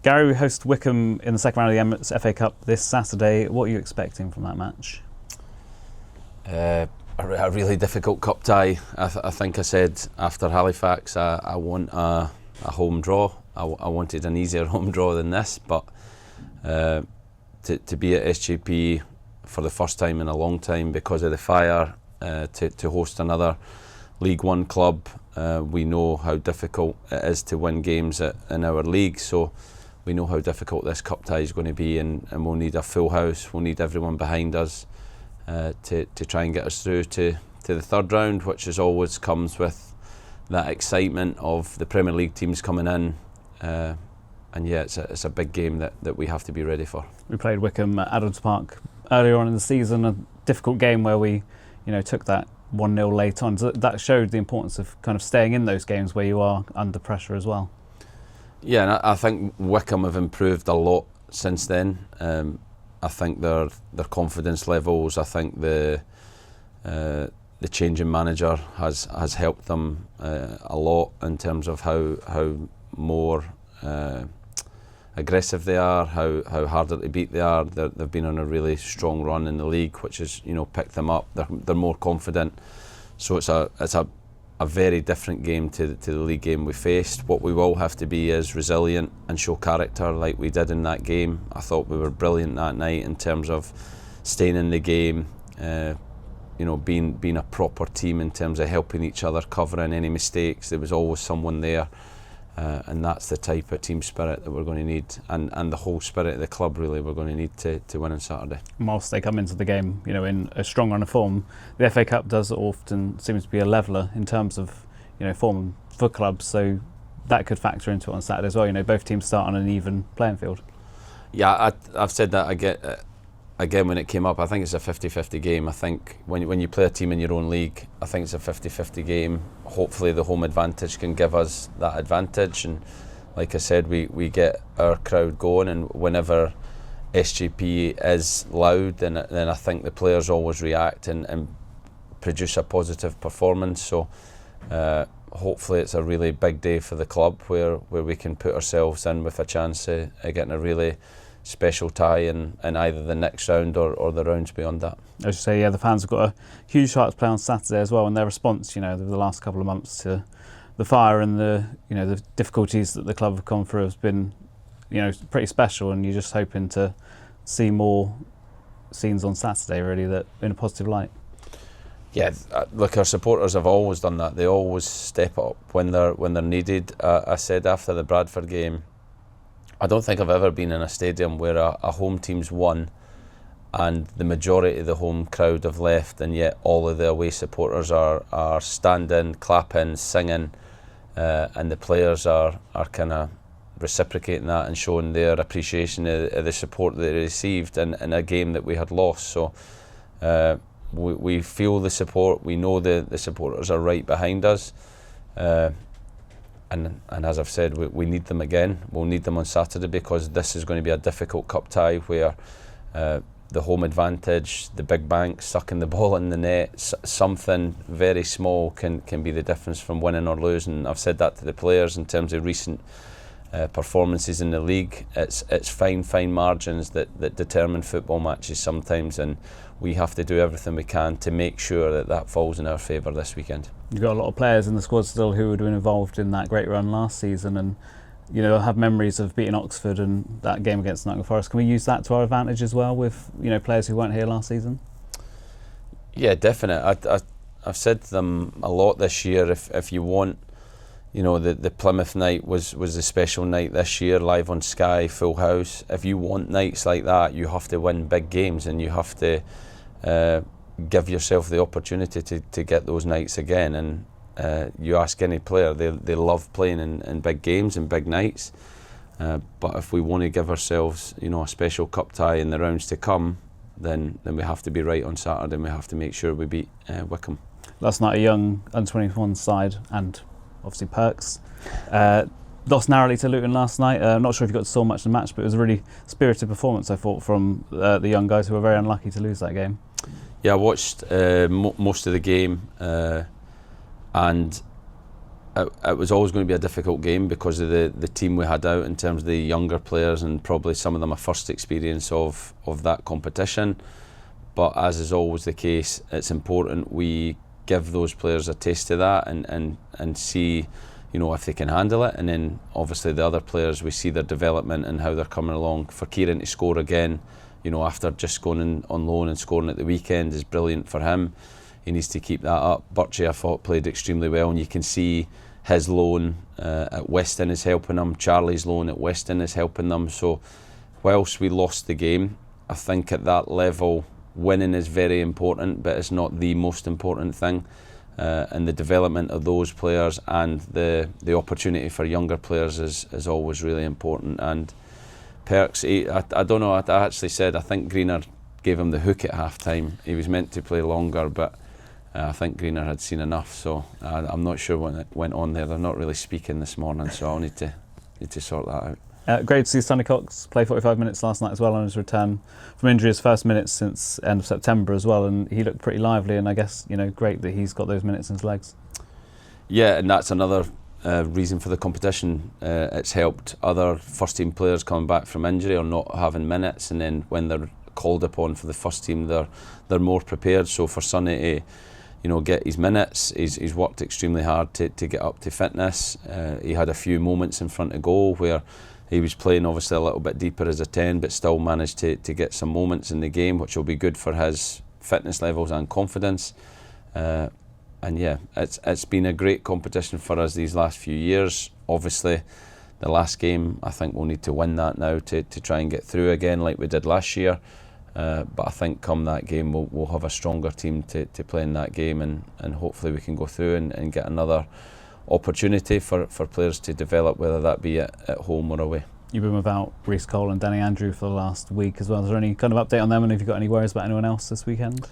Gary, we host Wycombe in the second round of the Emirates FA Cup this Saturday. What are you expecting from that match? A really difficult cup tie. I think I said after Halifax I want a home draw. I wanted an easier home draw than this, but to be at SJP for the first time in a long time because of the fire, to host another League One club, we know how difficult it is to win games in our league, so we know how difficult this cup tie is going to be, and we'll need a full house, we'll need everyone behind us to try and get us through to the third round, which is always comes with that excitement of the Premier League teams coming in, and yeah, it's a big game that we have to be ready for. We played Wycombe at Adams Park earlier on in the season, a difficult game where we took that 1-0 late on. So that showed the importance of kind of staying in those games where you are under pressure as well. Yeah, and I think Wycombe have improved a lot since then. I think their confidence levels, I think the change in manager has helped them a lot in terms of how more aggressive they are, how harder to beat they are. They've been on a really strong run in the league, which has picked them up. They're more confident, so it's a very different game to the league game we faced. What we will have to be is resilient and show character like we did in that game. I thought we were brilliant that night in terms of staying in the game, being a proper team in terms of helping each other, covering any mistakes. There was always someone there, and that's the type of team spirit that we're going to need, and the whole spirit of the club really we're going to need to win on Saturday. Whilst they come into the game in a strong run of form, the FA Cup does often seem to be a leveller in terms of form for clubs, so that could factor into it on Saturday as well. Both teams start on an even playing field. Yeah, I've said that again when it came up. I think it's a 50-50 game. I think when you play a team in your own league, I think it's a 50-50 game. Hopefully the home advantage can give us that advantage, and like I said, we get our crowd going, and whenever SJP is loud, then I think the players always react and produce a positive performance. So hopefully it's a really big day for the club where we can put ourselves in with a chance of getting a really special tie in either the next round or the rounds beyond that. As you say, yeah, the fans have got a huge heart to play on Saturday as well, and their response, over the last couple of months to the fire and the difficulties that the club have gone through has been, pretty special, and you're just hoping to see more scenes on Saturday, really, that in a positive light. Yeah, look, our supporters have always done that. They always step up when they're needed. I said after the Bradford game, I don't think I've ever been in a stadium where a home team's won and the majority of the home crowd have left, and yet all of the away supporters are standing, clapping, singing, and the players are kind of reciprocating that and showing their appreciation of the support they received in a game that we had lost. So we feel the support, we know the supporters are right behind us. And as I've said, we need them again. We'll need them on Saturday because this is going to be a difficult cup tie where the home advantage, the big bank sucking the ball in the net, something very small can be the difference from winning or losing. I've said that to the players in terms of recent performances in the league. It's fine margins that determine football matches sometimes, and we have to do everything we can to make sure that falls in our favour this weekend. You've got a lot of players in the squad still who would have been involved in that great run last season, and have memories of beating Oxford and that game against Nottingham Forest. Can we use that to our advantage as well with players who weren't here last season? Yeah, definitely. I've said to them a lot this year, if you want, the Plymouth night was a special night this year, live on Sky, full house. If you want nights like that, you have to win big games, and you have to give yourself the opportunity to get those nights again. And you ask any player, they love playing in big games and big nights. But if we want to give ourselves, a special cup tie in the rounds to come, then we have to be right on Saturday, and we have to make sure we beat Wycombe. Last night, a young under-21 side, and obviously Perks, lost narrowly to Luton last night. I'm not sure if you got to saw much of the match, but it was a really spirited performance, I thought, from the young guys who were very unlucky to lose that game. Yeah, I watched most of the game, and it was always going to be a difficult game because of the team we had out in terms of the younger players, and probably some of them a first experience of that competition. But as is always the case, it's important we give those players a taste of that and see, you know, if they can handle it. And then obviously the other players, we see their development and how they're coming along. For Kieran to score again, you know, after just going on loan and scoring at the weekend is brilliant for him. He needs to keep that up. Birchie, I thought, played extremely well, and you can see his loan at Weston is helping them. Charlie's loan at Weston is helping them. So whilst we lost the game, I think at that level winning is very important, but it's not the most important thing. And the development of those players and the opportunity for younger players is always really important. And Perks, I don't know, I actually said I think Greener gave him the hook at half time. He was meant to play longer, but I think Greener had seen enough, so I'm not sure what went on there. They're not really speaking this morning, so I'll need to sort that out. Great to see Sonny Cox play 45 minutes last night as well on his return from injury, his first minutes since end of September as well, and he looked pretty lively, and I guess, you know, great that he's got those minutes in his legs. Yeah, and that's another reason for the competition. It's helped other first team players coming back from injury or not having minutes, and then when they're called upon for the first team, they're more prepared. So for Sonny to, you know, get his minutes, he's worked extremely hard to get up to fitness. He had a few moments in front of goal where he was playing obviously a little bit deeper as a 10, but still managed to get some moments in the game, which will be good for his fitness levels and confidence. And yeah, it's been a great competition for us these last few years. Obviously, the last game, I think we'll need to win that now to try and get through again like we did last year. But I think come that game, we'll have a stronger team to play in that game, and hopefully we can go through and get another opportunity for players to develop, whether that be at home or away. You've been without Reece Cole and Danny Andrew for the last week as well. Is there any kind of update on them, and have you got any worries about anyone else this weekend?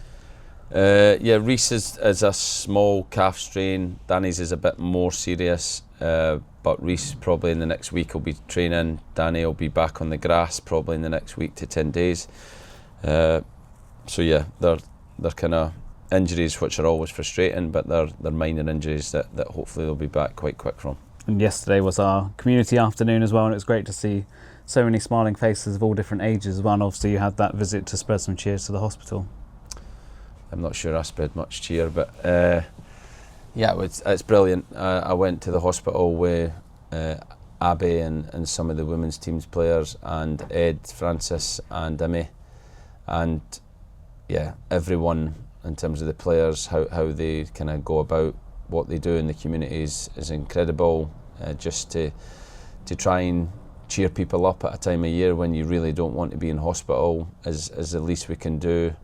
Yeah, Reece is a small calf strain. Danny's is a bit more serious, but Reece probably in the next week will be training. Danny will be back on the grass probably in the next week to 10 days. So yeah, they're kind of injuries which are always frustrating, but they're minor injuries that hopefully they'll be back quite quick from. And yesterday was our community afternoon as well, and it was great to see so many smiling faces of all different ages as well. And obviously you had that visit to spread some cheer to the hospital. I'm not sure I spread much cheer, but yeah, it's brilliant. I went to the hospital with Abby and some of the women's team's players, and Ed, Francis and Emmy, and yeah, everyone in terms of the players, how they kind of go about what they do in the communities is incredible. Just to try and cheer people up at a time of year when you really don't want to be in hospital is the least we can do.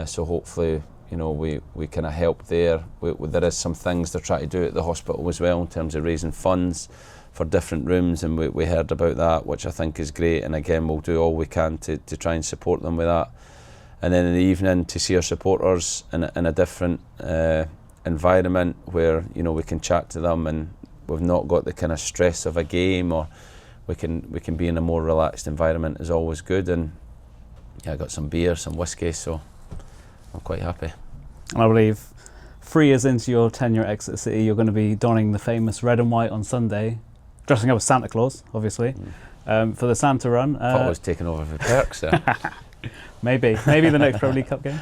So hopefully, you know, we kind of help there. There is some things they're trying to do at the hospital as well in terms of raising funds for different rooms, and we heard about that, which I think is great. And again, we'll do all we can to try and support them with that. And then in the evening to see our supporters in a different environment where, you know, we can chat to them and we've not got the kind of stress of a game, or we can be in a more relaxed environment is always good. And yeah, I got some beer, some whiskey, so I'm quite happy. And I believe 3 years into your tenure at Exeter City, you're going to be donning the famous red and white on Sunday, dressing up as Santa Claus, obviously, for the Santa run. I thought I was taking over for Perks there. Maybe the next Pro League Cup game.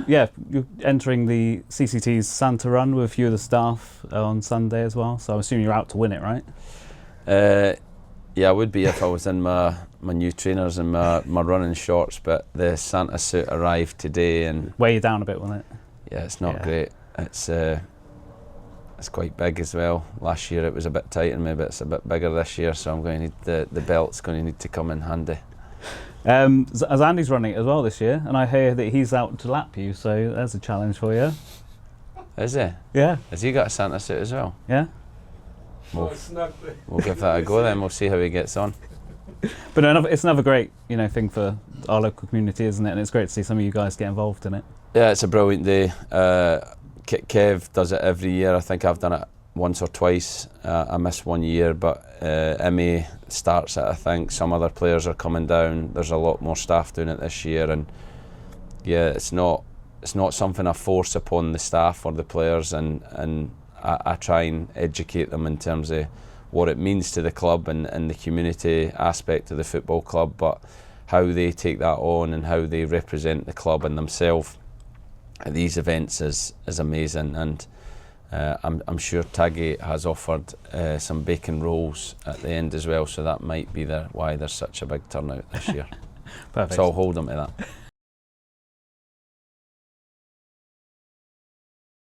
Yeah, you're entering the CCT's Santa run with a few of the staff on Sunday as well, so I'm assuming you're out to win it, right? Yeah, I would be if I was in my new trainers and my running shorts, but the Santa suit arrived today and weigh you down a bit, won't it? Yeah, it's not great. It's quite big as well. Last year it was a bit tight on me, but it's a bit bigger this year, so I'm going to need the belt's going to need to come in handy. As Andy's running it as well this year, and I hear that he's out to lap you, so there's a challenge for you. Is he? Yeah. Has he got a Santa suit as well? Yeah. We'll give that a go then. We'll see how he gets on. But no, it's another great, you know, thing for our local community, isn't it? And it's great to see some of you guys get involved in it. Yeah, it's a brilliant day. Kev does it every year. I think I've done it once or twice. I missed 1 year, but Emmy starts it, I think. Some other players are coming down. There's a lot more staff doing it this year, and yeah, it's not something I force upon the staff or the players, and I try and educate them in terms of what it means to the club and the community aspect of the football club, but how they take that on and how they represent the club and themselves at these events is amazing. And I'm sure Taggy has offered some bacon rolls at the end as well, so that might be why there's such a big turnout this year. Perfect. So I'll hold them to that.